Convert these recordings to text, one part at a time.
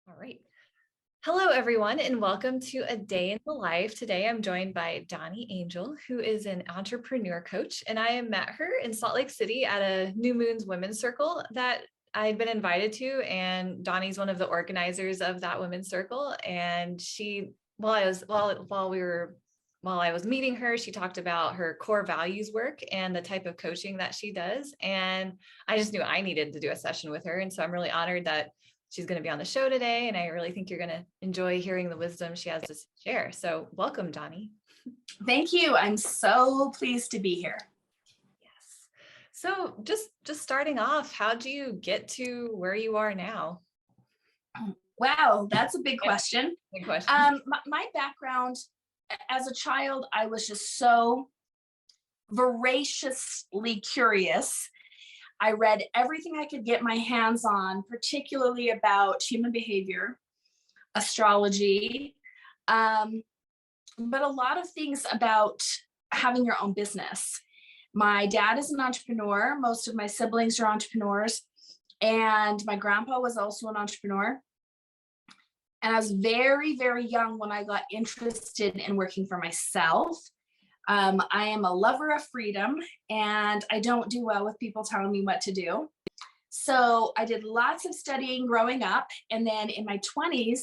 All right. Hello, everyone, and welcome to A Day in the Life. Today, I'm joined by Dawni Angel, who is an entrepreneur coach, and I met her in Salt Lake City at a New Moons Women's Circle that I'd been invited to, and Donnie's one of the organizers of that women's circle. And while I was meeting her, she talked about her core values work and the type of coaching that she does. And I just knew I needed to do a session with her. And so I'm really honored that she's going to be on the show today. And I really think you're going to enjoy hearing the wisdom she has to share. So welcome, Dawni. Thank you. I'm so pleased to be here. Yes. So just starting off, how do you get to where you are now? Wow, that's a big question. Big question. My background as a child, I was just so voraciously curious. I read everything I could get my hands on, particularly about human behavior, astrology, but a lot of things about having your own business. My dad is an entrepreneur. Most of my siblings are entrepreneurs. And my grandpa was also an entrepreneur. And I was very, very young when I got interested in working for myself. I am a lover of freedom, and I don't do well with people telling me what to do. So I did lots of studying growing up. And then in my 20s,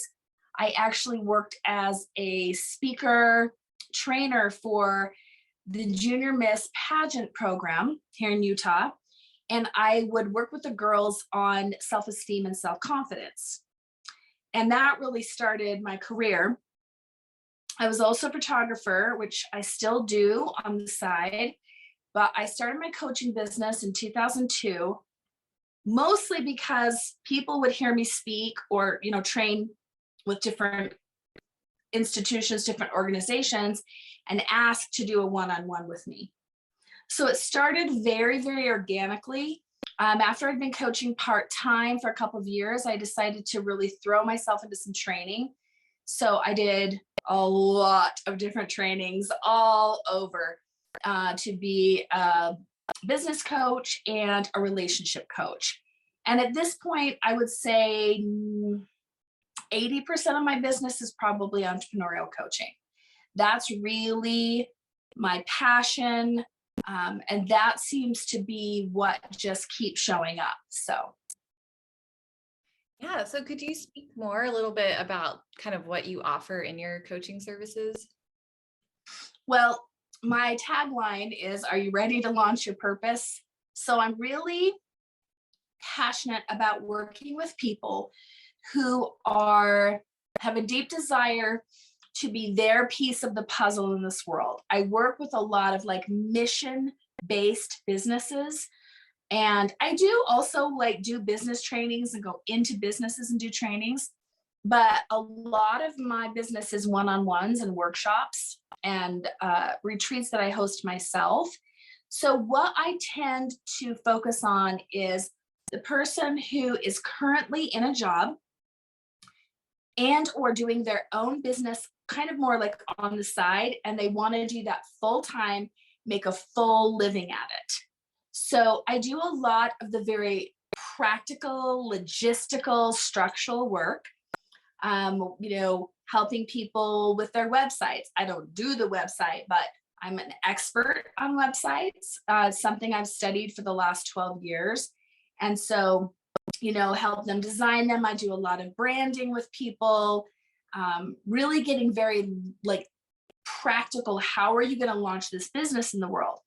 I actually worked as a speaker trainer for the Junior Miss pageant program here in Utah. And I would work with the girls on self-esteem and self-confidence. And that really started my career. I was also a photographer, which I still do on the side, but I started my coaching business in 2002, mostly because people would hear me speak or, train with different institutions, different organizations, and ask to do a one-on-one with me. So it started very, very organically. After I'd been coaching part-time for a couple of years, I decided to really throw myself into some training. So I did a lot of different trainings all over to be a business coach and a relationship coach. And at this point, I would say 80% of my business is probably entrepreneurial coaching. That's really my passion. And that seems to be what just keeps showing up. So. Yeah. So could you speak more a little bit about kind of what you offer in your coaching services? Well, my tagline is, are you ready to launch your purpose? So I'm really passionate about working with people who have a deep desire to be their piece of the puzzle in this world. I work with a lot of mission-based businesses. And I do also do business trainings and go into businesses and do trainings. But a lot of my business is one-on-ones and workshops and retreats that I host myself. So what I tend to focus on is the person who is currently in a job and or doing their own business kind of more like on the side, and they want to do that full time, make a full living at it. So I do a lot of the very practical, logistical, structural work, helping people with their websites. I don't do the website, but I'm an expert on websites, something I've studied for the last 12 years. And so, help them design them. I do a lot of branding with people, really getting very practical. How are you going to launch this business in the world?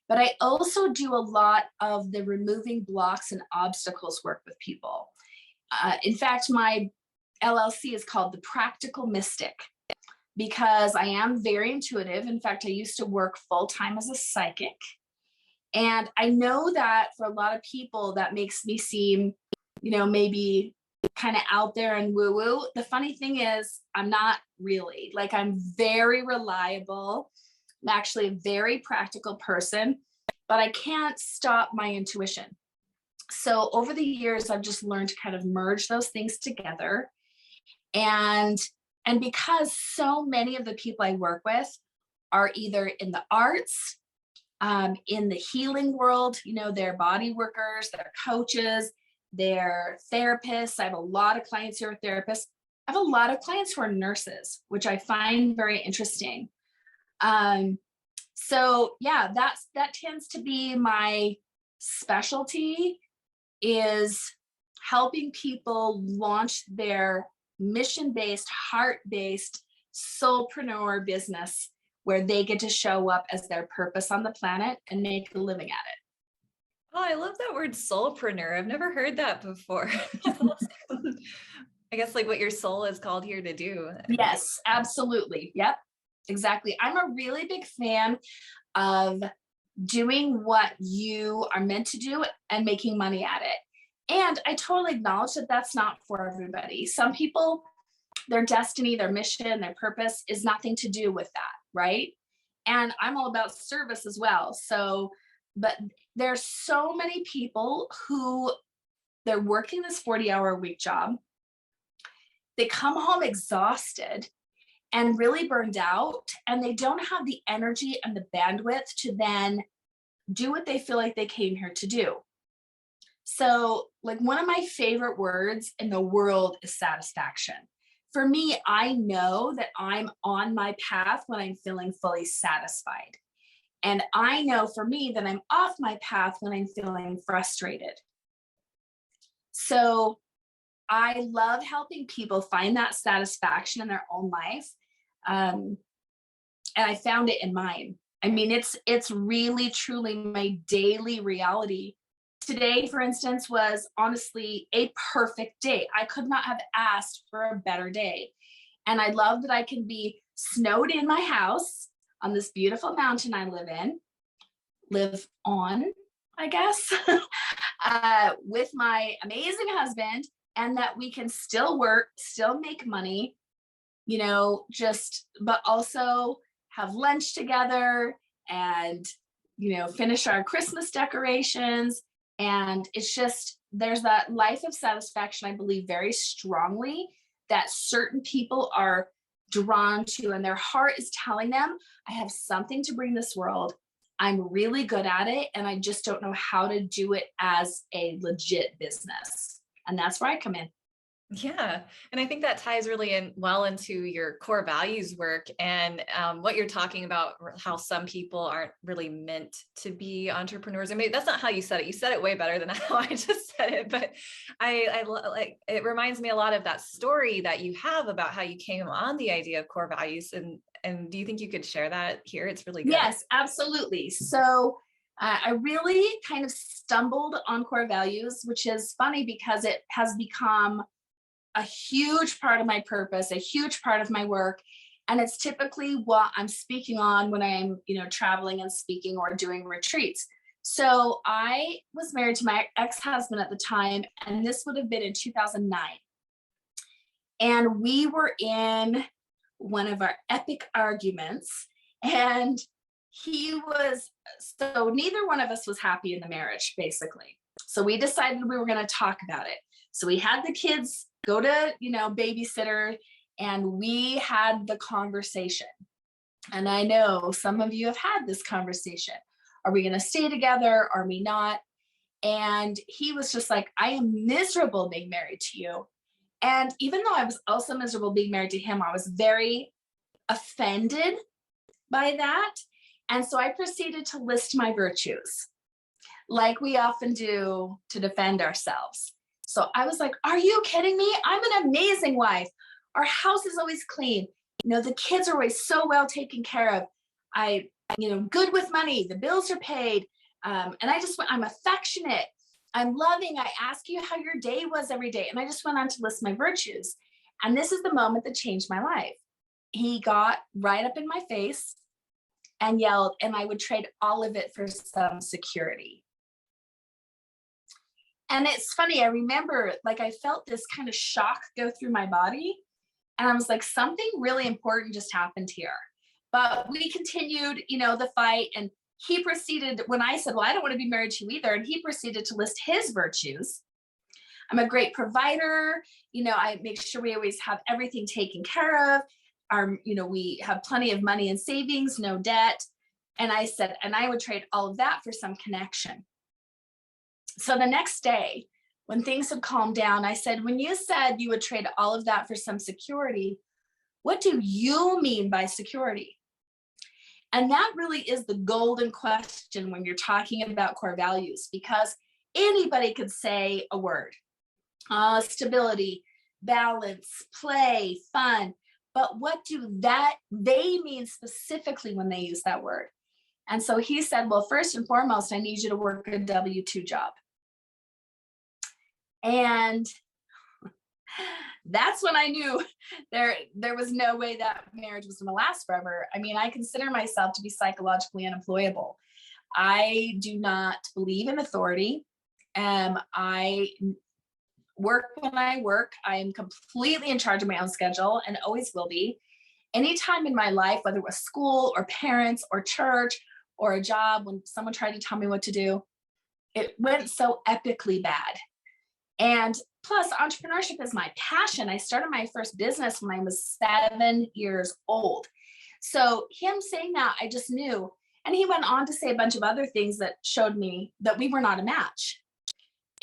But I also do a lot of the removing blocks and obstacles work with people. In fact, my LLC is called The Practical Mystic because I am very intuitive. In fact, I used to work full-time as a psychic. And I know that for a lot of people, that makes me seem, maybe kind of out there and woo-woo. The funny thing is, I'm not really. I'm very reliable. I'm actually a very practical person, but I can't stop my intuition. So over the years, I've just learned to kind of merge those things together. And because so many of the people I work with are either in the arts, in the healing world, they're body workers, they're coaches, they're therapists. I have a lot of clients who are therapists. I have a lot of clients who are nurses, which I find very interesting. So yeah, that tends to be my specialty, is helping people launch their mission-based, heart-based, soulpreneur business where they get to show up as their purpose on the planet and make a living at it. Oh, I love that word soulpreneur. I've never heard that before. I guess like what your soul is called here to do. Yes, absolutely. Yep, exactly. I'm a really big fan of doing what you are meant to do and making money at it. And I totally acknowledge that that's not for everybody. Some people, their destiny, their mission, their purpose is nothing to do with that, right? And I'm all about service as well. So, but there's so many people who they're working this 40-hour-a-week job. They come home exhausted and really burned out, and they don't have the energy and the bandwidth to then do what they feel like they came here to do. So, like, one of my favorite words in the world is satisfaction. For me, I know that I'm on my path when I'm feeling fully satisfied. And I know for me that I'm off my path when I'm feeling frustrated. So I love helping people find that satisfaction in their own life. And I found it in mine. I mean, it's really, truly my daily reality. Today, for instance, was honestly a perfect day. I could not have asked for a better day. And I love that I can be snowed in my house on this beautiful mountain I live on, I guess, with my amazing husband, and that we can still work, still make money, but also have lunch together and, finish our Christmas decorations. And it's just, there's that life of satisfaction, I believe very strongly, that certain people are drawn to, and their heart is telling them, I have something to bring this world. I'm really good at it, and I just don't know how to do it as a legit business. And that's where I come in. Yeah. And I think that ties really well into your core values work and what you're talking about, how some people aren't really meant to be entrepreneurs. I mean, that's not how you said it. You said it way better than how I just said it, but I like, it reminds me a lot of that story that you have about how you came on the idea of core values. And do you think you could share that here? It's really good. Yes, absolutely. So I really kind of stumbled on core values, which is funny because it has become a huge part of my purpose, a huge part of my work. And it's typically what I'm speaking on when I'm, traveling and speaking or doing retreats. So I was married to my ex-husband at the time, and this would have been in 2009. And we were in one of our epic arguments, and so neither one of us was happy in the marriage, basically. So we decided we were going to talk about it. So we had the kids go to, babysitter, and we had the conversation. And I know some of you have had this conversation. Are we going to stay together? Are we not? And he was just like, I am miserable being married to you. And even though I was also miserable being married to him, I was very offended by that. And so I proceeded to list my virtues, like we often do to defend ourselves. So I was like, are you kidding me? I'm an amazing wife. Our house is always clean. The kids are always so well taken care of. Good with money. The bills are paid. And I'm affectionate. I'm loving. I ask you how your day was every day. And I just went on to list my virtues. And this is the moment that changed my life. He got right up in my face and yelled, and I would trade all of it for some security. And it's funny, I remember, I felt this kind of shock go through my body. And I was like, something really important just happened here. But we continued, the fight. And he proceeded, when I said, well, I don't want to be married to you either. And he proceeded to list his virtues. I'm a great provider. I make sure we always have everything taken care of. We have plenty of money in savings, no debt. And I said, and I would trade all of that for some connection. So the next day, when things had calmed down, I said, when you said you would trade all of that for some security, what do you mean by security? And that really is the golden question when you're talking about core values, because anybody could say a word, stability, balance, play, fun. But what do they mean specifically when they use that word? And so he said, well, first and foremost, I need you to work a W-2 job. And that's when I knew there was no way that marriage was going to last forever. I mean, I consider myself to be psychologically unemployable. I do not believe in authority. I work when I work. I am completely in charge of my own schedule and always will be. Anytime in my life, whether it was school or parents or church or a job, when someone tried to tell me what to do, it went so epically bad. And plus, entrepreneurship is my passion. I started my first business when I was 7 years old. So him saying that, I just knew. And he went on to say a bunch of other things that showed me that we were not a match.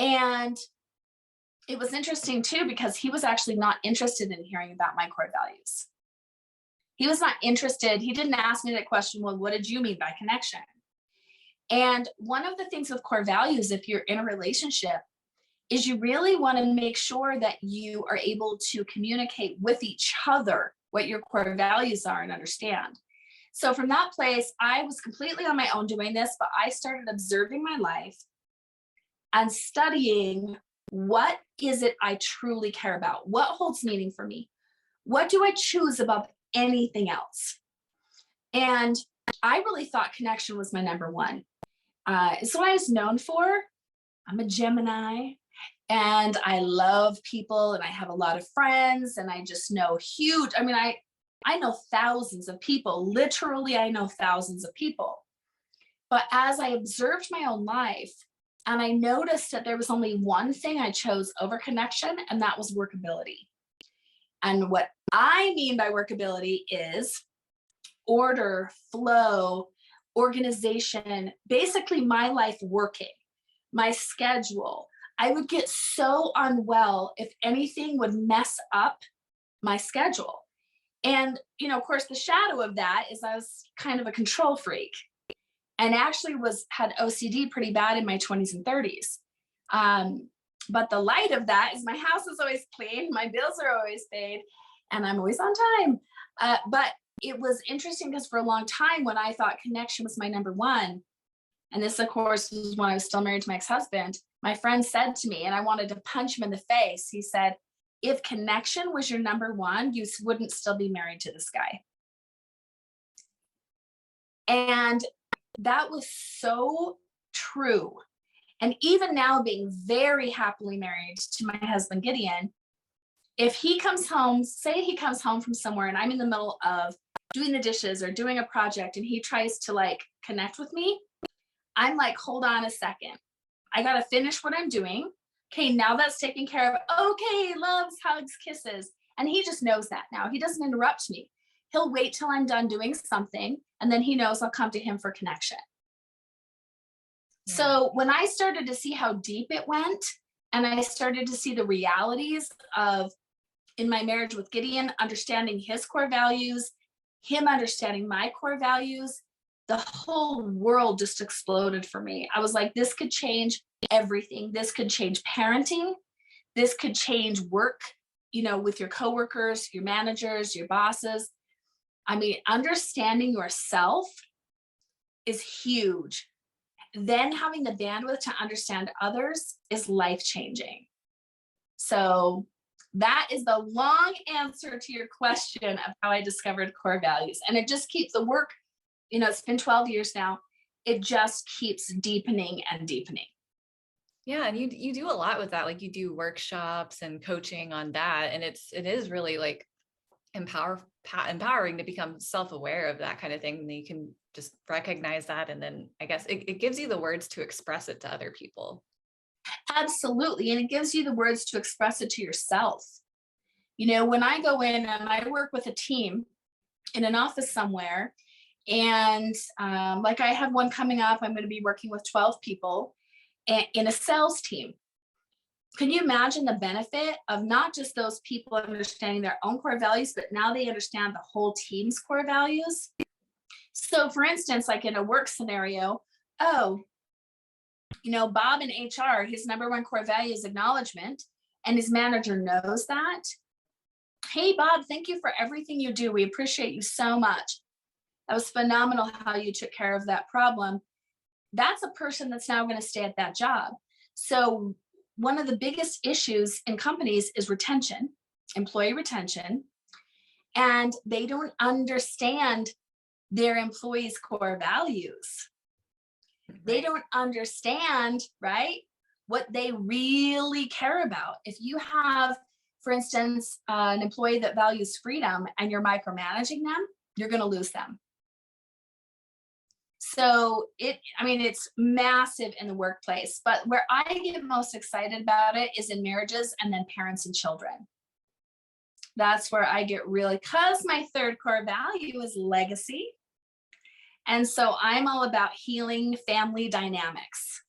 And it was interesting too, because he was actually not interested in hearing about my core values. He was not interested. He didn't ask me that question, well, what did you mean by connection? And one of the things with core values, if you're in a relationship, is you really want to make sure that you are able to communicate with each other what your core values are and understand. So from that place, I was completely on my own doing this, but I started observing my life and studying, what is it I truly care about? What holds meaning for me? What do I choose above anything else? And I really thought connection was my number one. It's what I was known for. I'm a Gemini. And I love people and I have a lot of friends and I just know I know thousands of people. Literally, I know thousands of people. But as I observed my own life and I noticed that there was only one thing I chose over connection, and that was workability. And what I mean by workability is order, flow, organization, basically my life working, my schedule. I would get so unwell if anything would mess up my schedule. And, of course, the shadow of that is I was kind of a control freak and actually had OCD pretty bad in my 20s and 30s. But the light of that is my house is always clean, my bills are always paid, and I'm always on time. But it was interesting because for a long time when I thought connection was my number one, and this, of course, was when I was still married to my ex-husband, my friend said to me, and I wanted to punch him in the face, he said, if connection was your number one, you wouldn't still be married to this guy. And that was so true. And even now, being very happily married to my husband, Gideon, if he comes home, say he comes home from somewhere and I'm in the middle of doing the dishes or doing a project and he tries to connect with me, I'm like, hold on a second. I got to finish what I'm doing. Okay, now that's taken care of. Okay, loves, hugs, kisses. And he just knows that now. He doesn't interrupt me. He'll wait till I'm done doing something, and then he knows I'll come to him for connection. Yeah. So when I started to see how deep it went, and I started to see the realities of, in my marriage with Gideon, understanding his core values, him understanding my core values, the whole world just exploded for me. I was like, this could change everything. This could change parenting. This could change work, with your coworkers, your managers, your bosses. I mean, understanding yourself is huge. Then having the bandwidth to understand others is life-changing. So that is the long answer to your question of how I discovered core values. And it just keeps the work, it's been 12 years now. It just keeps deepening and deepening. Yeah. And you do a lot with that. Like you do workshops and coaching on that. And it is really empowering to become self-aware of that kind of thing. And you can just recognize that. And then I guess it gives you the words to express it to other people. Absolutely. And it gives you the words to express it to yourself. When I go in and I work with a team in an office somewhere, and I have one coming up, I'm going to be working with 12 people in a sales team. Can you imagine the benefit of not just those people understanding their own core values, but now they understand the whole team's core values? So for instance, like in a work scenario, oh, Bob in HR, his number one core value is acknowledgement, and his manager knows that. Hey, Bob, thank you for everything you do. We appreciate you so much. That was phenomenal how you took care of that problem. That's a person that's now going to stay at that job. So one of the biggest issues in companies is retention, employee retention, and they don't understand their employees' core values. They don't understand, right, what they really care about. If you have, for instance, an employee that values freedom and you're micromanaging them, you're going to lose them. So it's massive in the workplace, but where I get most excited about it is in marriages and then parents and children. That's where I get really, because my third core value is legacy. And so I'm all about healing family dynamics.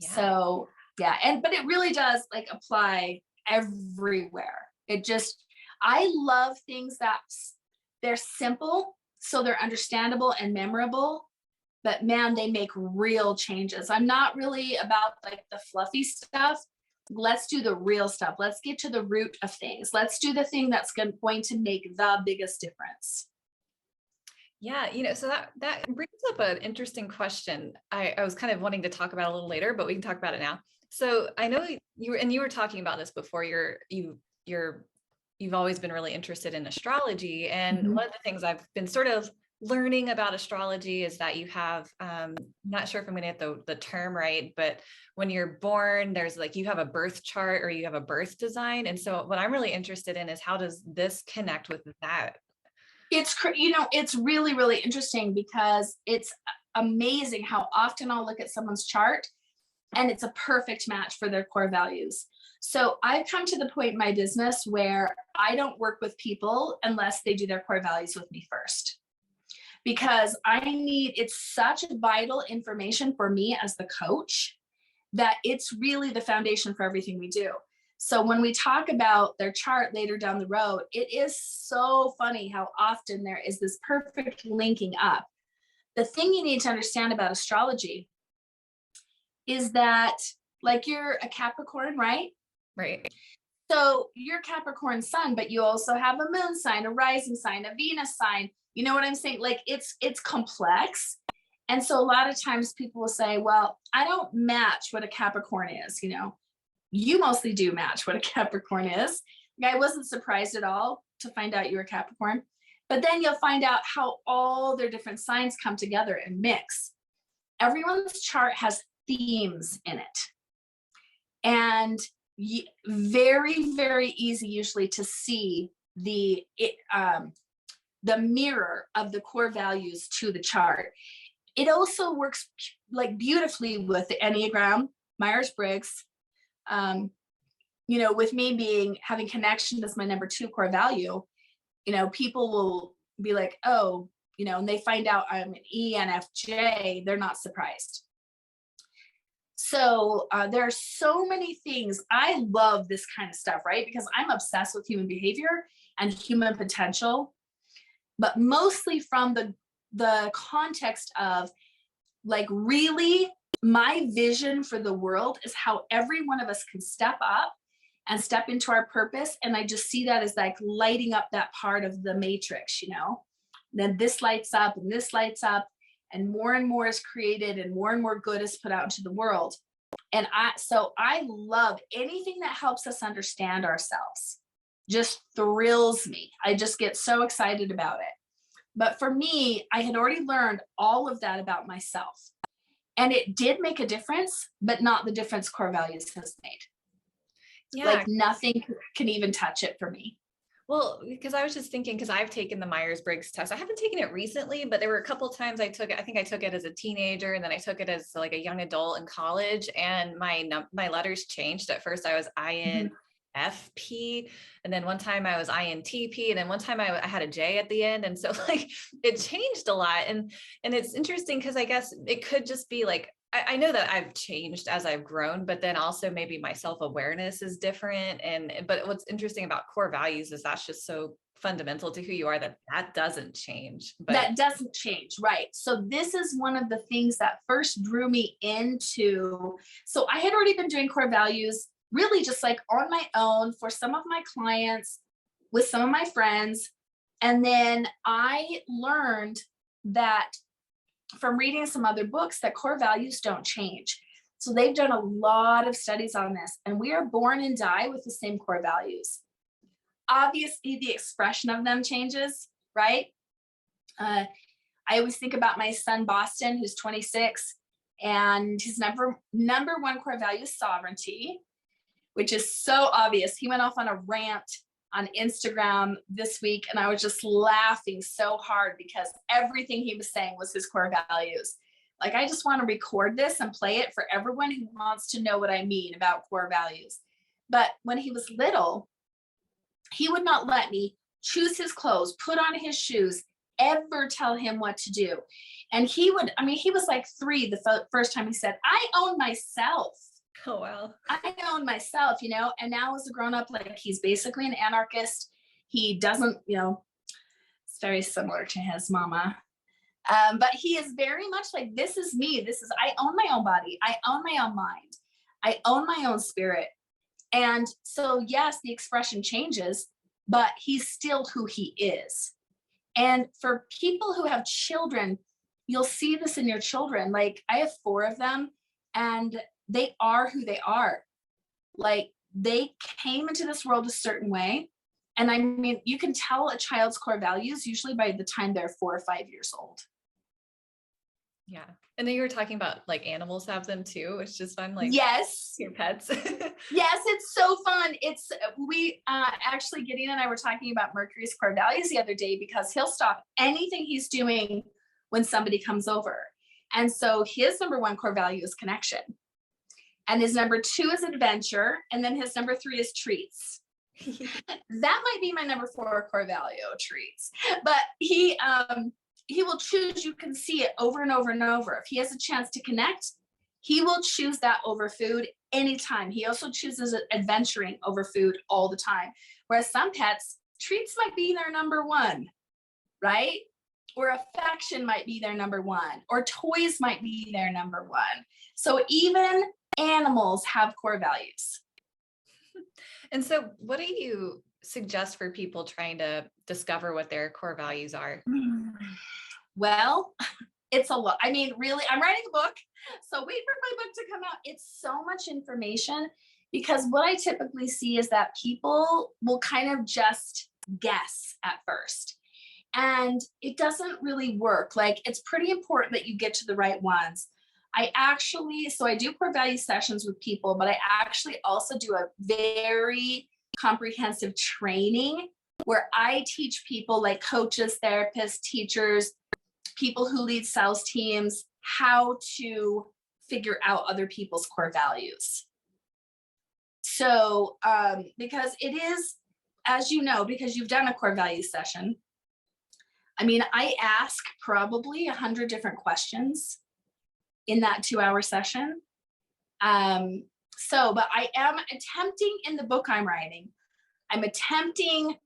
Yeah. So yeah, but it really does like apply everywhere. I love things that they're simple, so they're understandable and memorable, but man, they make real changes. I'm not really about like the fluffy stuff. Let's do the real stuff. Let's get to the root of things. Let's do the thing that's going to make the biggest difference. Yeah, so that brings up an interesting question. I was kind of wanting to talk about a little later, but we can talk about it now. So I know you were talking about this before. You've always been really interested in astrology, and one of the things I've been sort of learning about astrology is that you have, not sure if I'm going to get the term right, but when you're born, there's like you have a birth chart or you have a birth design, and so what I'm really interested in is how does this connect with that? It's really, really interesting because it's amazing how often I'll look at someone's chart and it's a perfect match for their core values. So I've come to the point in my business where I don't work with people unless they do their core values with me first, because it's such vital information for me as the coach that it's really the foundation for everything we do. So when we talk about their chart later down the road, it is so funny how often there is this perfect linking up. The thing you need to understand about astrology is that, like, you're a Capricorn, right? Right. So you're Capricorn sun, but you also have a moon sign, a rising sign, a Venus sign. You know what I'm saying? Like it's complex. And so a lot of times people will say, well, I don't match what a Capricorn is, You mostly do match what a Capricorn is. I wasn't surprised at all to find out you're a Capricorn, but then you'll find out how all their different signs come together and mix. Everyone's chart has themes in it. And very, very easy usually to see the mirror of the core values to the chart. It also works like beautifully with the Enneagram, Myers-Briggs. With me having connection as my number 2 core value, people will be like, oh, and they find out I'm an ENFJ, they're not surprised. So there are so many things. I love this kind of stuff, right? Because I'm obsessed with human behavior and human potential, but mostly from the context of like, really, my vision for the world is how every one of us can step up and step into our purpose. And I just see that as like lighting up that part of the matrix, Then this lights up and this lights up, and more is created and more good is put out into the world. And I love anything that helps us understand ourselves. Just thrills me. I just get so excited about it. But for me, I had already learned all of that about myself. And it did make a difference, but not the difference core values has made. Yeah. Like nothing can even touch it for me. Well, because I was just thinking, because I've taken the Myers-Briggs test. I haven't taken it recently, but there were a couple of times I took it. I think I took it as a teenager, and then I took it as like a young adult in college, and my letters changed. At first I was INFP, and then one time I was INTP, and then one time I had a J at the end. And so like it changed a lot. And it's interesting because I guess it could just be like I know that I've changed as I've grown, but then also maybe my self-awareness is different. But what's interesting about core values is that's just so fundamental to who you are that doesn't change. But That doesn't change, right? So this is one of the things that first drew me into, so I had already been doing core values really just like on my own for some of my clients, with some of my friends. And then I learned that from reading some other books that core values don't change. So they've done a lot of studies on this, and we are born and die with the same core values. Obviously, the expression of them changes, right? I always think about my son, Boston, who's 26, and his number one core value is sovereignty, which is so obvious. He went off on a rant on Instagram this week, and I was just laughing so hard because everything he was saying was his core values. Like, I just want to record this and play it for everyone who wants to know what I mean about core values. But when he was little, he would not let me choose his clothes, put on his shoes, ever tell him what to do. And he was like 3 the first time he said, I own myself. oh, wow. I own myself, and now as a grown up, like, he's basically an anarchist. He doesn't, it's very similar to his mama. But he is very much like, this is me. I own my own body. I own my own mind. I own my own spirit. And so, yes, the expression changes, but he's still who he is. And for people who have children, you'll see this in your children. Like, I have 4 of them, and they are who they are. Like, they came into this world a certain way. And I mean, you can tell a child's core values usually by the time they're 4 or 5 years old. Yeah. And then you were talking about like animals have them too, which is just fun. Like, yes, your pets. Yes, it's so fun. We actually, Gideon and I were talking about Mercury's core values the other day, because he'll stop anything he's doing when somebody comes over. And so his number 1 core value is connection. And his number 2 is adventure. And then his number 3 is treats. That might be my number 4 core value, treats. But he will choose, you can see it over and over and over. If he has a chance to connect, he will choose that over food anytime. He also chooses adventuring over food all the time. Whereas some pets, treats might be their number 1, right? Or affection might be their number 1, or toys might be their number 1. So even animals have core values. And so what do you suggest for people trying to discover what their core values are? Well, it's a lot. I mean, really, I'm writing a book, so wait for my book to come out. It's so much information, because what I typically see is that people will kind of just guess at first, and it doesn't really work. Like, it's pretty important that you get to the right ones. I do core value sessions with people, but I actually also do a very comprehensive training where I teach people, like coaches, therapists, teachers, people who lead sales teams, how to figure out other people's core values. So, because it is, as you know, because you've done a core value session, I mean, I ask probably 100 different questions in that 2-hour session. But I am attempting, in the book I'm writing, I'm attempting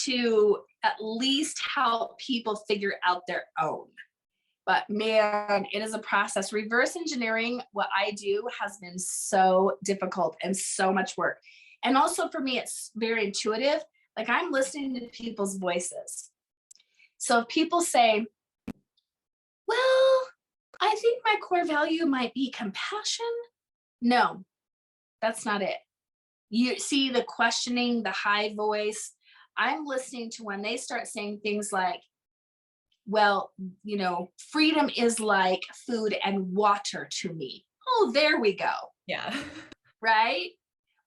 to at least help people figure out their own. But man, it is a process. Reverse engineering what I do has been so difficult and so much work. And also for me, it's very intuitive. Like, I'm listening to people's voices. So if people say, well, I think my core value might be compassion. No, that's not it. You see the questioning, the high voice. I'm listening to when they start saying things like, well, freedom is like food and water to me. Oh, there we go. Yeah. Right?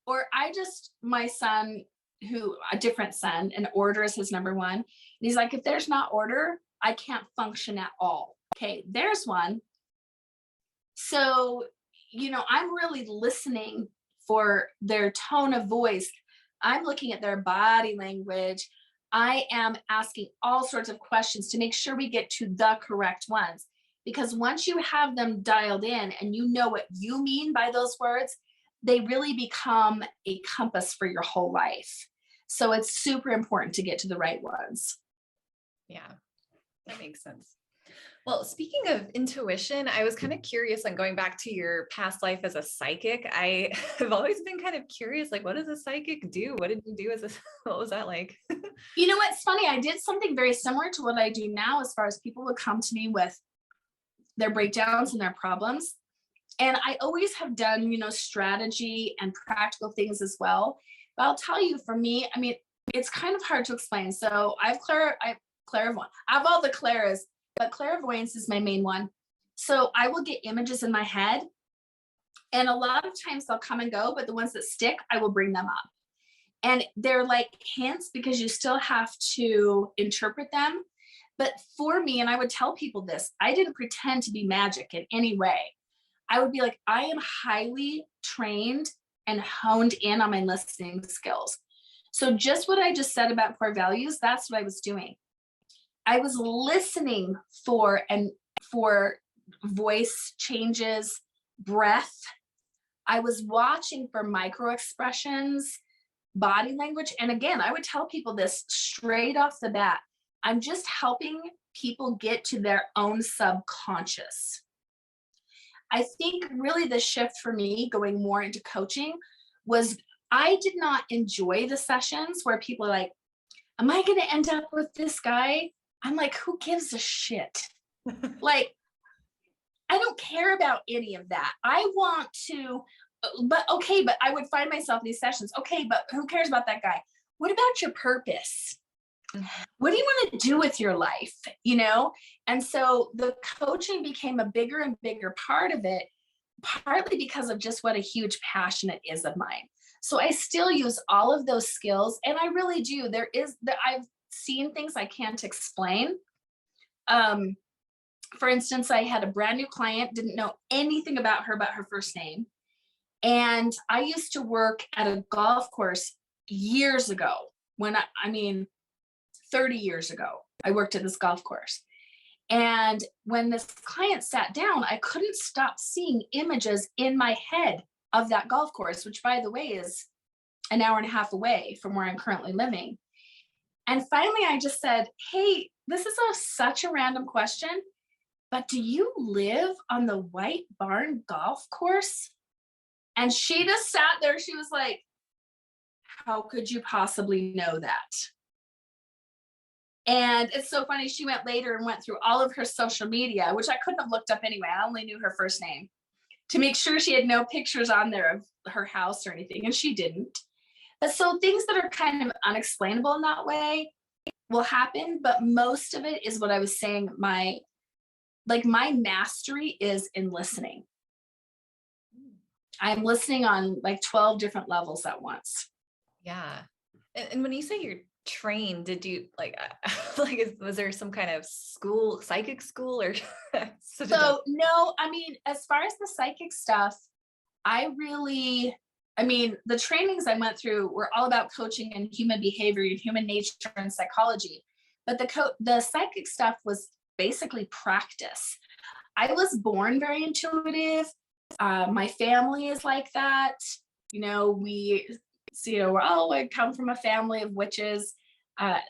Or my son, a different son, and order is his number 1. And he's like, if there's not order, I can't function at all. Okay, there's one. So, I'm really listening for their tone of voice. I'm looking at their body language. I am asking all sorts of questions to make sure we get to the correct ones. because once you have them dialed in and you know what you mean by those words, they really become a compass for your whole life. So it's super important to get to the right ones. Yeah, that makes sense. Well, speaking of intuition, I was kind of curious on going back to your past life as a psychic. I have always been kind of curious, like, what does a psychic do? What did you do as a, what was that like? You know what's funny? I did something very similar to what I do now, as far as people would come to me with their breakdowns and their problems. And I always have done, strategy and practical things as well. But I'll tell you, for me, I mean, it's kind of hard to explain. So I have clairvoyance. I have all the clairs, but clairvoyance is my main one. So I will get images in my head, and a lot of times they'll come and go, but the ones that stick, I will bring them up. And they're like hints, because you still have to interpret them. But for me, and I would tell people this, I didn't pretend to be magic in any way. I would be like, I am highly trained and honed in on my listening skills. So just what I just said about core values, that's what I was doing. I was listening for voice changes, breath. I was watching for micro expressions, body language. And again, I would tell people this straight off the bat. I'm just helping people get to their own subconscious. I think really the shift for me going more into coaching was I did not enjoy the sessions where people are like, am I going to end up with this guy? I'm like, who gives a shit? Like, I don't care about any of that. I want to, but okay, but I would find myself in these sessions. Okay, but who cares about that guy? What about your purpose? What do you want to do with your life? And so the coaching became a bigger and bigger part of it, partly because of just what a huge passion it is of mine. So I still use all of those skills, and I really do. I've seen things I can't explain. For instance, I had a brand new client, didn't know anything about her first name. And I used to work at a golf course years ago, when I mean, 30 years ago, I worked at this golf course. And when this client sat down, I couldn't stop seeing images in my head of that golf course, which, by the way, is an hour and a half away from where I'm currently living. And finally, I just said, hey, this is such a random question, but do you live on the White Barn golf course? And she just sat there. She was like, how could you possibly know that? And it's so funny. She went later and went through all of her social media, which I couldn't have looked up anyway. I only knew her first name, to make sure she had no pictures on there of her house or anything. And she didn't. But so things that are kind of unexplainable in that way will happen. But most of it is what I was saying. My mastery is in listening. I'm listening on like 12 different levels at once. Yeah. And when you say you're trained, did you was there some kind of school, psychic school, or so no, I mean, as far as the psychic stuff, the trainings I went through were all about coaching and human behavior and human nature and psychology, but the psychic stuff was basically practice. I was born very intuitive. My family is like that. I come from a family of witches.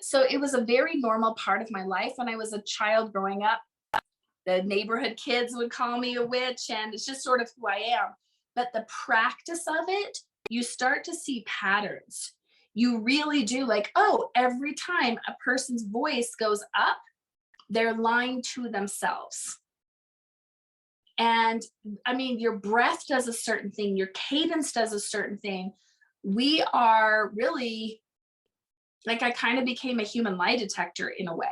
So it was a very normal part of my life. When I was a child growing up, the neighborhood kids would call me a witch, and it's just sort of who I am. But the practice of it, you start to see patterns. You really do, like, oh, every time a person's voice goes up, they're lying to themselves. And I mean, your breath does a certain thing, your cadence does a certain thing. We are really, like, I kind of became a human lie detector in a way.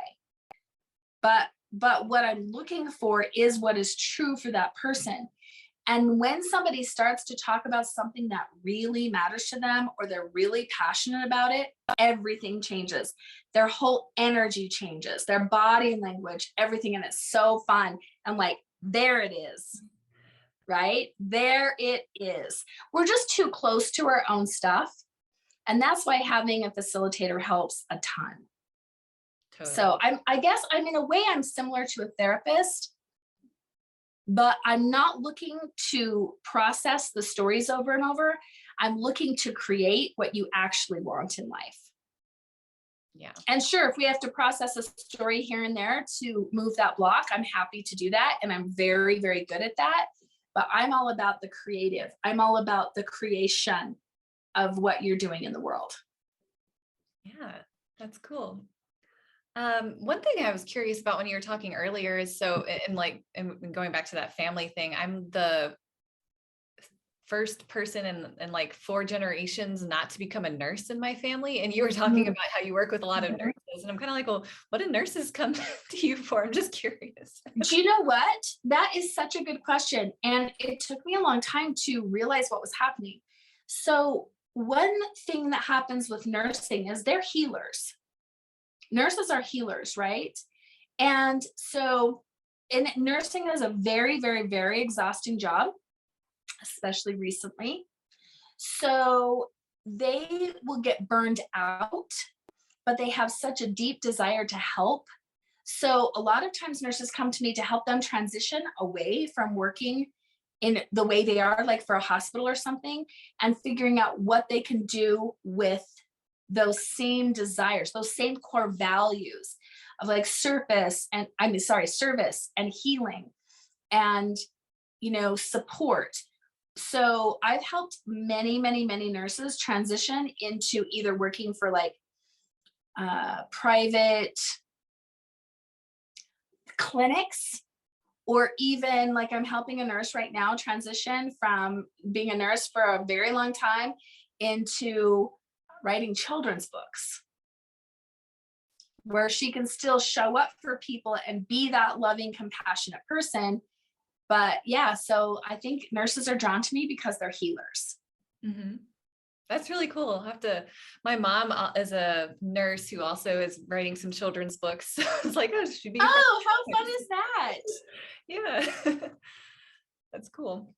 But what I'm looking for is what is true for that person. And when somebody starts to talk about something that really matters to them, or they're really passionate about it, everything changes. Their whole energy changes, their body language, everything. And it's so fun. And like, there it is. Right? There it is. We're just too close to our own stuff. And that's why having a facilitator helps a ton. Totally. So I guess I'm in a way, I'm similar to a therapist, but I'm not looking to process the stories over and over. I'm looking to create what you actually want in life. Yeah. And sure, if we have to process a story here and there to move that block, I'm happy to do that. And I'm very, very good at that. But I'm all about the creative. I'm all about the creation of what you're doing in the world. Yeah, that's cool. One thing I was curious about when you were talking earlier is and going back to that family thing, I'm the first person in like 4 generations not to become a nurse in my family. And you were talking about how you work with a lot of nurses. And I'm kind of like, well, what do nurses come to you for? I'm just curious. Do you know what? That is such a good question. And it took me a long time to realize what was happening. So one thing that happens with nursing is they're healers. Nurses are healers, right? And so nursing is a very, very, very exhausting job, especially recently. So they will get burned out, but they have such a deep desire to help. So a lot of times nurses come to me to help them transition away from working in the way they are, like for a hospital or something, and figuring out what they can do with those same desires, those same core values of like service and healing and, support. So I've helped many, many, many nurses transition into either working for like private clinics, or even like I'm helping a nurse right now transition from being a nurse for a very long time into writing children's books, where she can still show up for people and be that loving, compassionate person. But yeah, so I think nurses are drawn to me because they're healers. Mm-hmm. That's really cool. My mom is a nurse who also is writing some children's books. So it's like, oh, she'd be. Oh, how fun is that? Yeah. That's cool.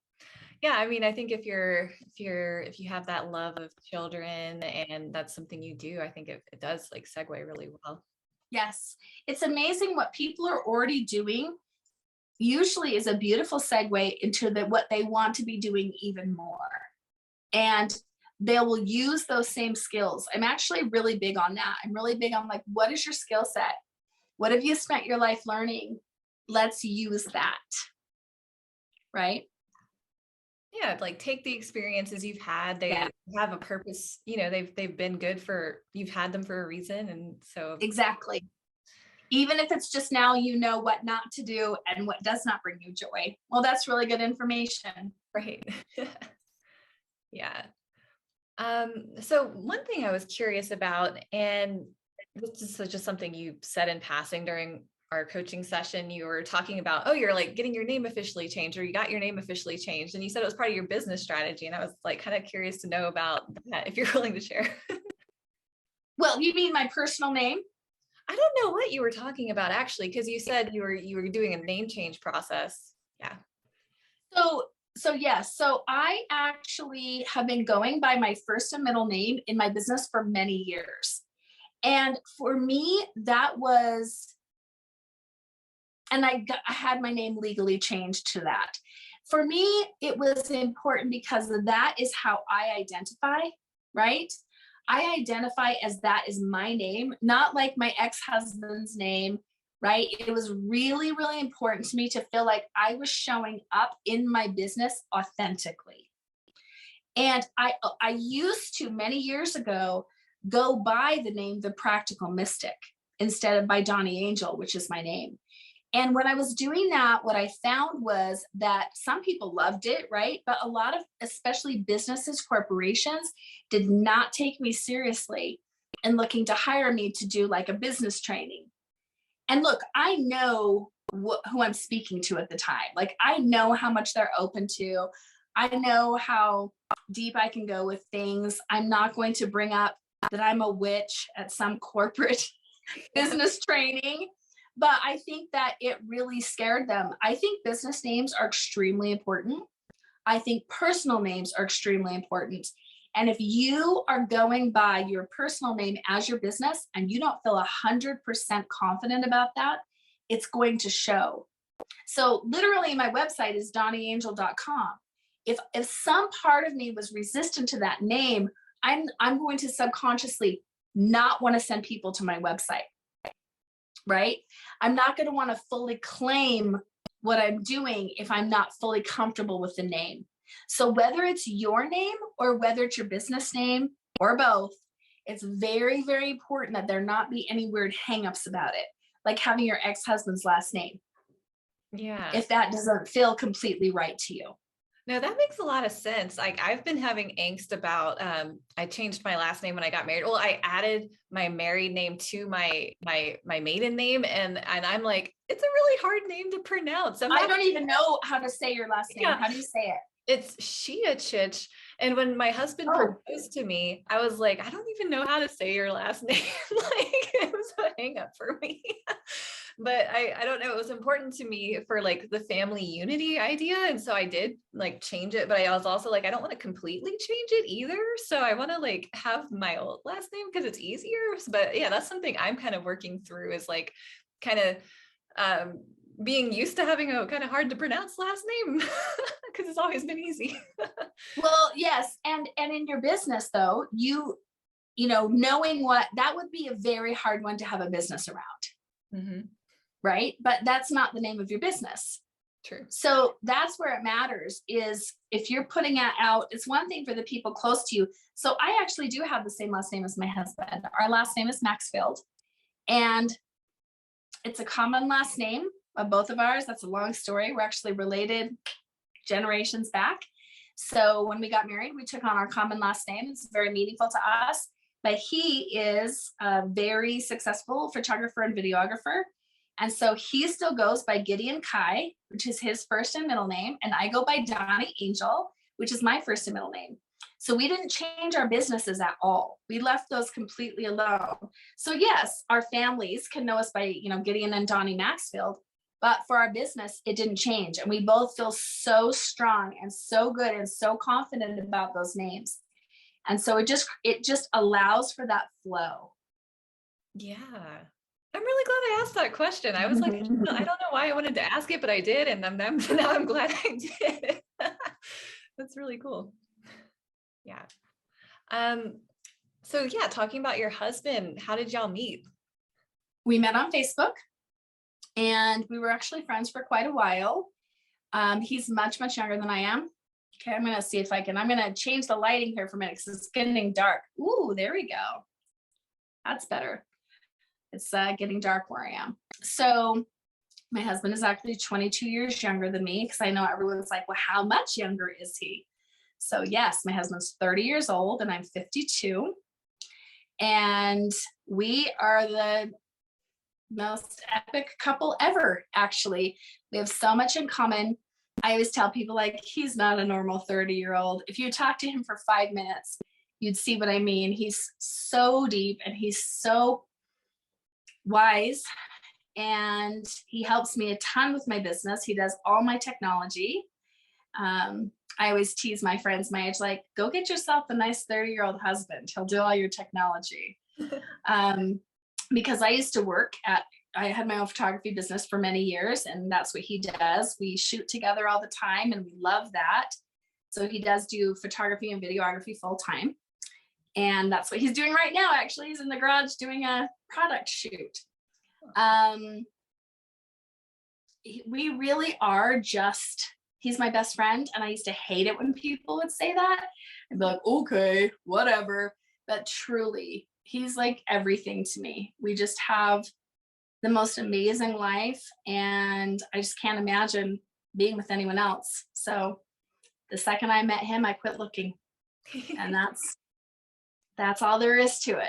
Yeah. I mean, I think if you have that love of children and that's something you do, I think it does like segue really well. Yes. It's amazing what people are already doing usually is a beautiful segue into what they want to be doing even more. And they will use those same skills. I'm actually really big on that. I'm really big on like, what is your skill set? What have you spent your life learning? Let's use that. Right? Yeah, like take the experiences you've had. They have a purpose, they've been good you've had them for a reason. And so exactly. Even if it's just now you know what not to do and what does not bring you joy. Well, that's really good information. Right. Yeah. So one thing I was curious about, and this is just something you said in passing during our coaching session, you were talking about, oh, you're like getting your name officially changed, or you got your name officially changed. And you said it was part of your business strategy. And I was like, kind of curious to know about that, if you're willing to share. Well, you mean my personal name? I don't know what you were talking about actually, because you said you were doing a name change process. Yeah. So I actually have been going by my first and middle name in my business for many years. And for me, that was, and I had my name legally changed to that. For me, it was important because that is how I identify, right? I identify as that is my name, not like my ex-husband's name, right? It was really, really important to me to feel like I was showing up in my business authentically. And I used to, many years ago, go by the name The Practical Mystic instead of by Dawni Angel, which is my name. And when I was doing that, what I found was that some people loved it, right? But a lot of, especially businesses, corporations, did not take me seriously and looking to hire me to do like a business training. And look, I know who I'm speaking to at the time. Like, I know how much they're open to. I know how deep I can go with things. I'm not going to bring up that I'm a witch at some corporate business training. But I think that it really scared them. I think business names are extremely important. I think personal names are extremely important. And if you are going by your personal name as your business and you don't feel 100% confident about that, it's going to show. So literally my website is DawniAngel.com. If some part of me was resistant to that name, I'm going to subconsciously not want to send people to my website, right? I'm not going to want to fully claim what I'm doing if I'm not fully comfortable with the name. So whether it's your name or whether it's your business name or both, it's very, very important that there not be any weird hangups about it, like having your ex-husband's last name, Yeah. if that doesn't feel completely right to you. No, that makes a lot of sense. Like I've been having angst about I changed my last name when I got married. Well, I added my married name to my maiden name, and I'm like, it's a really hard name to pronounce. I don't even know how to say your last name. Yeah. How do you say it? It's Shia. And when my husband proposed to me, I was like, I don't even know how to say your last name. Like it was a hang up for me. But I don't know. It was important to me for like the family unity idea. And so I did like change it, but I was also like, I don't want to completely change it either. So I want to like have my old last name because it's easier. But yeah, that's something I'm kind of working through, is like kind of being used to having a kind of hard to pronounce last name because it's always been easy. Well, yes. And in your business though, you know, knowing what that would be a very hard one to have a business around. Mm-hmm. Right? But that's not the name of your business. True. So that's where it matters, is if you're putting it out, it's one thing for the people close to you. So I actually do have the same last name as my husband. Our last name is Maxfield, and it's a common last name of both of ours. That's a long story. We're actually related generations back. So when we got married, we took on our common last name. It's very meaningful to us. But he is a very successful photographer and videographer. And so he still goes by Gideon Kai, which is his first and middle name. And I go by Dawni Angel, which is my first and middle name. So we didn't change our businesses at all. We left those completely alone. So yes, our families can know us by, you know, Gideon and Dawni Maxfield, but for our business, it didn't change. And we both feel so strong and so good and so confident about those names. And so it just allows for that flow. Yeah. I'm really glad I asked that question. I was like, I don't know why I wanted to ask it, but I did. And now I'm glad I did. That's really cool. Yeah. So yeah, talking about your husband, how did y'all meet? We met on Facebook, and we were actually friends for quite a while. He's much, much younger than I am. Okay, I'm gonna see if I'm gonna change the lighting here for a minute because it's getting dark. Ooh, there we go. That's better. It's getting dark where I am. So my husband is actually 22 years younger than me, because I know everyone's like, well, how much younger is he? So yes, my husband's 30 years old and I'm 52. And we are the most epic couple ever, actually. We have so much in common. I always tell people, like, he's not a normal 30-year-old. If you talk to him for 5 minutes, you'd see what I mean. He's so deep and he's so wise, and he helps me a ton with my business. He does all my technology. I always tease my friends my age, like, go get yourself a nice 30-year-old husband. He'll do all your technology. Because I used to work I had my own photography business for many years, and that's what he does. We shoot together all the time and we love that. So he does do photography and videography full time. And that's what he's doing right now. Actually, he's in the garage doing a product shoot. We really are just, he's my best friend. And I used to hate it when people would say that. I'd be like, okay, whatever. But truly, he's like everything to me. We just have the most amazing life, and I just can't imagine being with anyone else. So the second I met him, I quit looking. And that's all there is to it.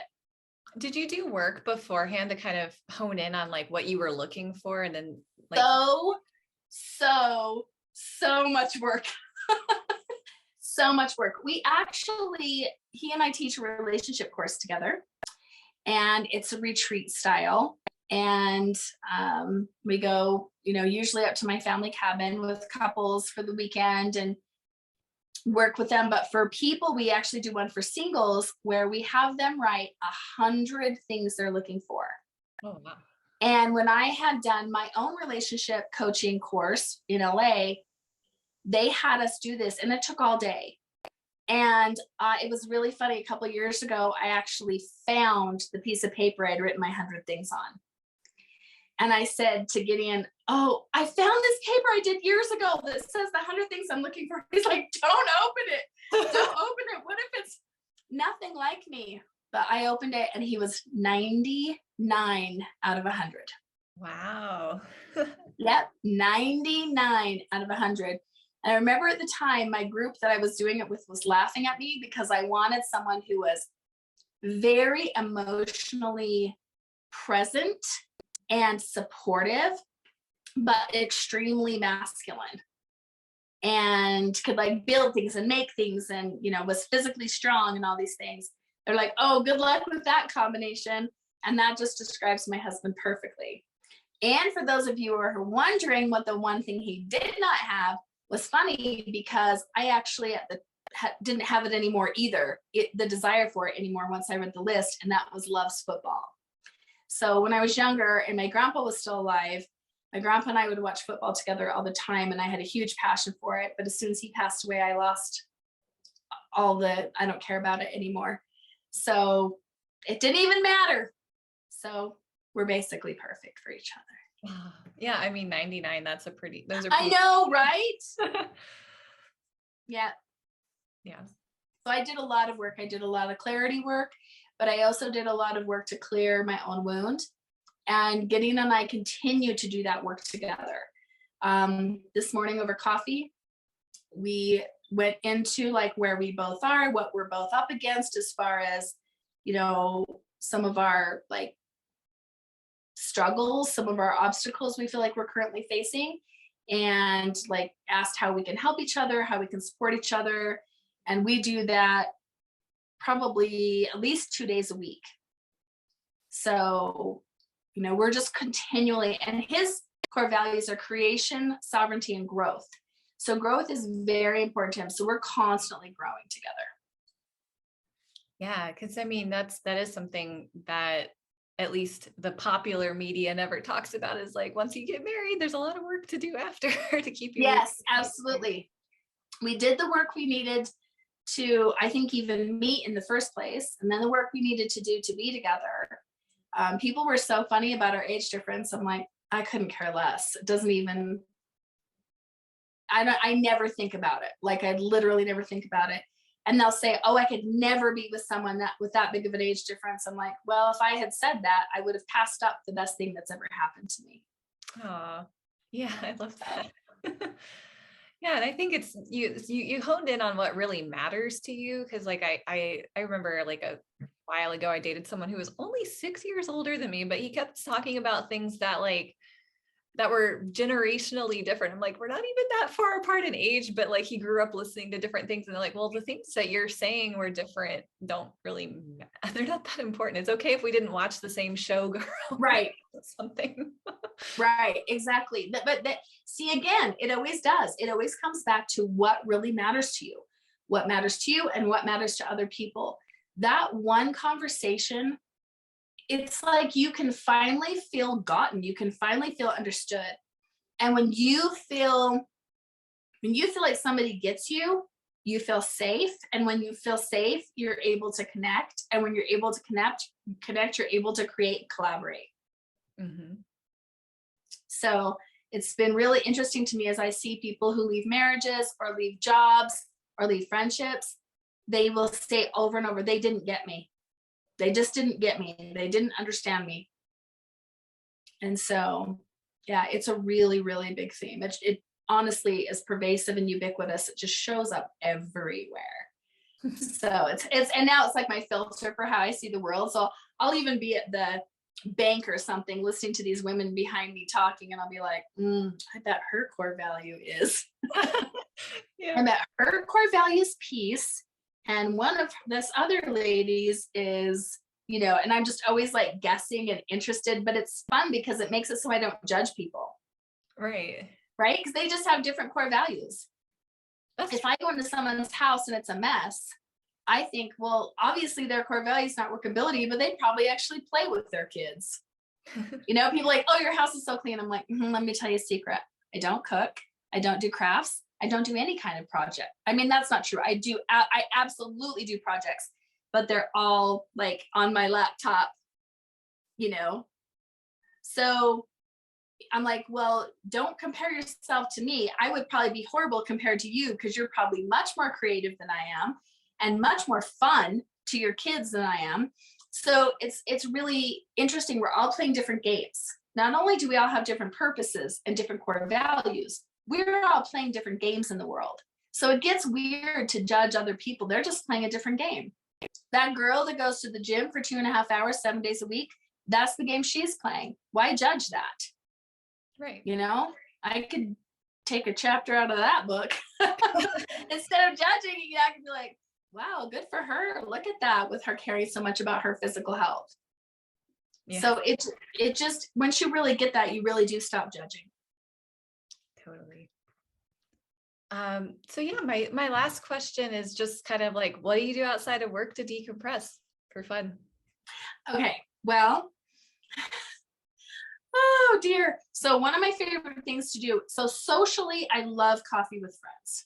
Did you do work beforehand to kind of hone in on like what you were looking for, and then like so much work. So much work. We actually, he and I teach a relationship course together, and it's a retreat style. And we go, you know, usually up to my family cabin with couples for the weekend and work with them. But for people, we actually do one for singles where we have them write 100 things they're looking for. Oh, wow. And when I had done my own relationship coaching course in LA, they had us do this and it took all day. And it was really funny. A couple of years ago, I actually found the piece of paper I'd written my 100 things on. And I said to Gideon, oh, I found this paper I did years ago that says the 100 things I'm looking for. He's like, don't open it. Don't open it. What if it's nothing like me? But I opened it and he was 99 out of 100. Wow. Yep, 99 out of 100. And I remember at the time, my group that I was doing it with was laughing at me because I wanted someone who was very emotionally present and supportive, but extremely masculine, and could like build things and make things, and was physically strong and all these things. They're like, oh, good luck with that combination. And that just describes my husband perfectly. And for those of you who are wondering what the one thing he did not have, was funny because I actually didn't have it anymore either, the desire for it anymore once I read the list, and that was loves football. So when I was younger and my grandpa was still alive, my grandpa and I would watch football together all the time, and I had a huge passion for it. But as soon as he passed away, I lost I don't care about it anymore. So it didn't even matter. So we're basically perfect for each other. Yeah, I mean, 99, those are pretty. I know, right? Yeah. Yeah. So I did a lot of work. I did a lot of clarity work, but I also did a lot of work to clear my own wound. And Gideon and I continue to do that work together. This morning over coffee, we went into like where we both are, what we're both up against as far as, some of our like struggles, some of our obstacles we feel like we're currently facing, and like asked how we can help each other, how we can support each other. And we do that probably at least 2 days a week. So, we're just continually, and his core values are creation, sovereignty, and growth. So growth is very important to him. So we're constantly growing together. Yeah, because I mean, that is something that at least the popular media never talks about, is like, once you get married, there's a lot of work to do after to keep you. Yes, absolutely. We did the work we needed to, I think, even meet in the first place. And then the work we needed to do to be together. People were so funny about our age difference. I'm like, I couldn't care less. It doesn't even, I never think about it. Like, I literally never think about it. And they'll say, oh, I could never be with someone with that big of an age difference. I'm like, well, if I had said that, I would have passed up the best thing that's ever happened to me. Oh, yeah, I love that. Yeah, and I think it's you honed in on what really matters to you, because like I remember like a while ago I dated someone who was only 6 years older than me, but he kept talking about things that were generationally different. I'm like, we're not even that far apart in age, but like he grew up listening to different things, and they're like, well, the things that you're saying were different don't really matter. They're not that important. It's okay if we didn't watch the same show, girl. Right. Something. Right, exactly. But see, again, it always does. It always comes back to what really matters to you, what matters to you, and what matters to other people. That one conversation, it's like you can finally feel gotten. You can finally feel understood. And when you feel like somebody gets you, you feel safe. And when you feel safe, you're able to connect. And when you're able to connect, you're able to create and collaborate. Mm-hmm. So it's been really interesting to me as I see people who leave marriages or leave jobs or leave friendships. They will say over and over, they didn't get me. They just didn't get me. They didn't understand me. And so, yeah, it's a really, really big theme. It honestly is pervasive and ubiquitous. It just shows up everywhere. So it's and now it's like my filter for how I see the world. So I'll even be at the bank or something listening to these women behind me talking, and I'll be like, I bet her core value is Yeah. I bet her core value is peace, and one of this other ladies is, and I'm just always like guessing and interested, but it's fun because it makes it so I don't judge people. Right, because they just have different core values. If I go into someone's house and it's a mess, I think, well, obviously their core value is not workability, but they probably actually play with their kids. You know, people like, oh, your house is so clean. I'm like, let me tell you a secret. I don't cook. I don't do crafts. I don't do any kind of project. I mean, that's not true. I absolutely do projects, but they're all like on my laptop, you know? So I'm like, well, don't compare yourself to me. I would probably be horrible compared to you because you're probably much more creative than I am and much more fun to your kids than I am. So it's really interesting. We're all playing different games. Not only do we all have different purposes and different core values, we're all playing different games in the world. So it gets weird to judge other people. They're just playing a different game. That girl that goes to the gym for 2.5 hours, 7 days a week, that's the game she's playing. Why judge that? Right. You know, I could take a chapter out of that book. Instead of judging, I could be like, wow, good for her. Look at that, with her caring so much about her physical health. Yeah. So it just, once you really get that, you really do stop judging. Totally. So yeah, my last question is just kind of like, what do you do outside of work to decompress for fun? Okay, well, oh dear. So one of my favorite things to do, so socially, I love coffee with friends.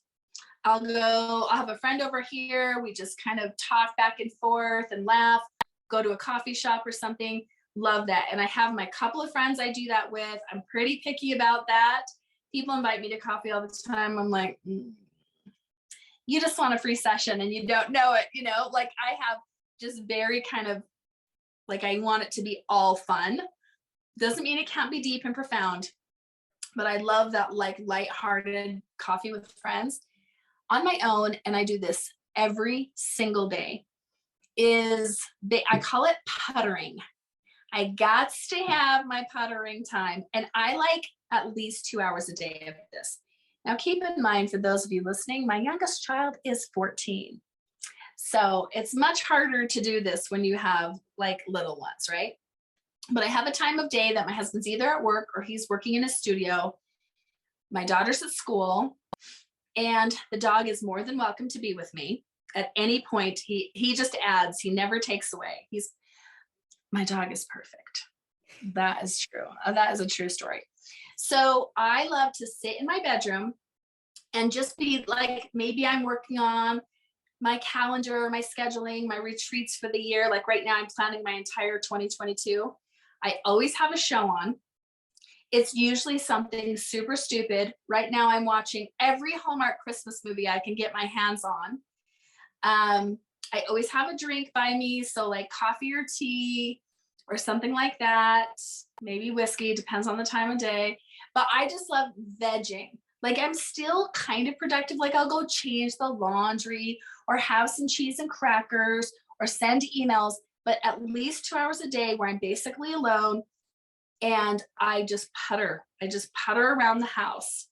I'll have a friend over here. We just kind of talk back and forth and laugh, go to a coffee shop or something. Love that. And I have my couple of friends I do that with. I'm pretty picky about that. People invite me to coffee all the time. I'm like, you just want a free session and you don't know it, you know, like I have just very kind of like, I want it to be all fun. Doesn't mean it can't be deep and profound, but I love that like lighthearted coffee with friends. On my own, and I do this every single day, I call it puttering. I got to have my puttering time, and I like at least 2 hours a day of this. Now, keep in mind, for those of you listening, my youngest child is 14. So it's much harder to do this when you have like little ones, right? But I have a time of day that my husband's either at work or he's working in a studio. My daughter's at school. And the dog is more than welcome to be with me at any point. He just adds, he never takes away. My dog is perfect. That is true. That is a true story. So I love to sit in my bedroom and just be like, maybe I'm working on my calendar, my scheduling, my retreats for the year. Like right now I'm planning my entire 2022. I always have a show on. It's usually something super stupid. Right now I'm watching every Hallmark Christmas movie I can get my hands on. I always have a drink by me. So like coffee or tea or something like that. Maybe whiskey, depends on the time of day. But I just love vegging. Like I'm still kind of productive. Like I'll go change the laundry or have some cheese and crackers or send emails, but at least 2 hours a day where I'm basically alone. And I just putter around the house.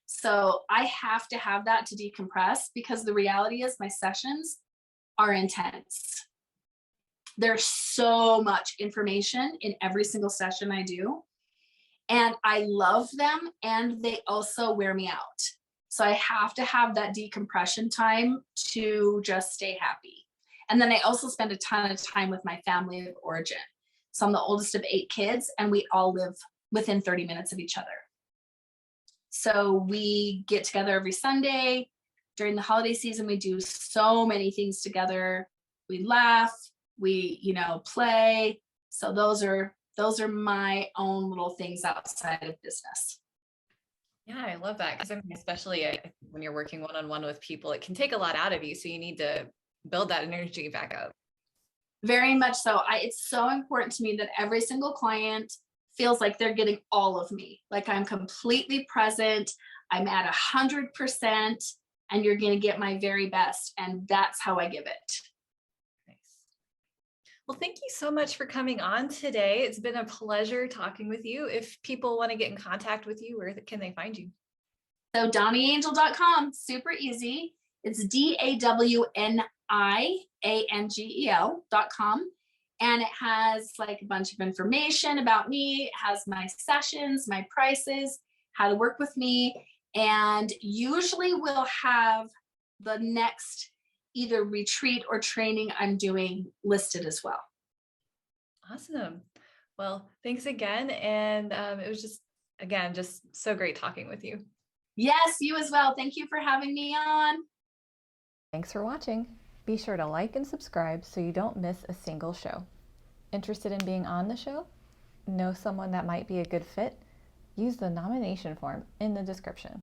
So I have to have that to decompress, because the reality is my sessions are intense. There's so much information in every single session I do. And I love them, and they also wear me out. So I have to have that decompression time to just stay happy. And then I also spend a ton of time with my family of origin. So I'm the oldest of 8 kids, and we all live within 30 minutes of each other. So we get together every Sunday. During the holiday season, we do so many things together. We laugh, we, play. So those are my own little things outside of business. Yeah, I love that, because especially when you're working one-on-one with people, it can take a lot out of you. So you need to build that energy back up. Very much so. It's so important to me that every single client feels like they're getting all of me. Like I'm completely present. I'm at 100%, and you're going to get my very best. And that's how I give it. Nice. Well, thank you so much for coming on today. It's been a pleasure talking with you. If people want to get in contact with you, where can they find you? So DawniAngel.com, super easy. It's DAWNIANGEL.com. And it has like a bunch of information about me. It has my sessions, my prices, how to work with me. And usually we'll have the next either retreat or training I'm doing listed as well. Awesome. Well, thanks again. And it was just, again, just so great talking with you. Yes, you as well. Thank you for having me on. Thanks for watching. Be sure to like and subscribe so you don't miss a single show. Interested in being on the show? Know someone that might be a good fit? Use the nomination form in the description.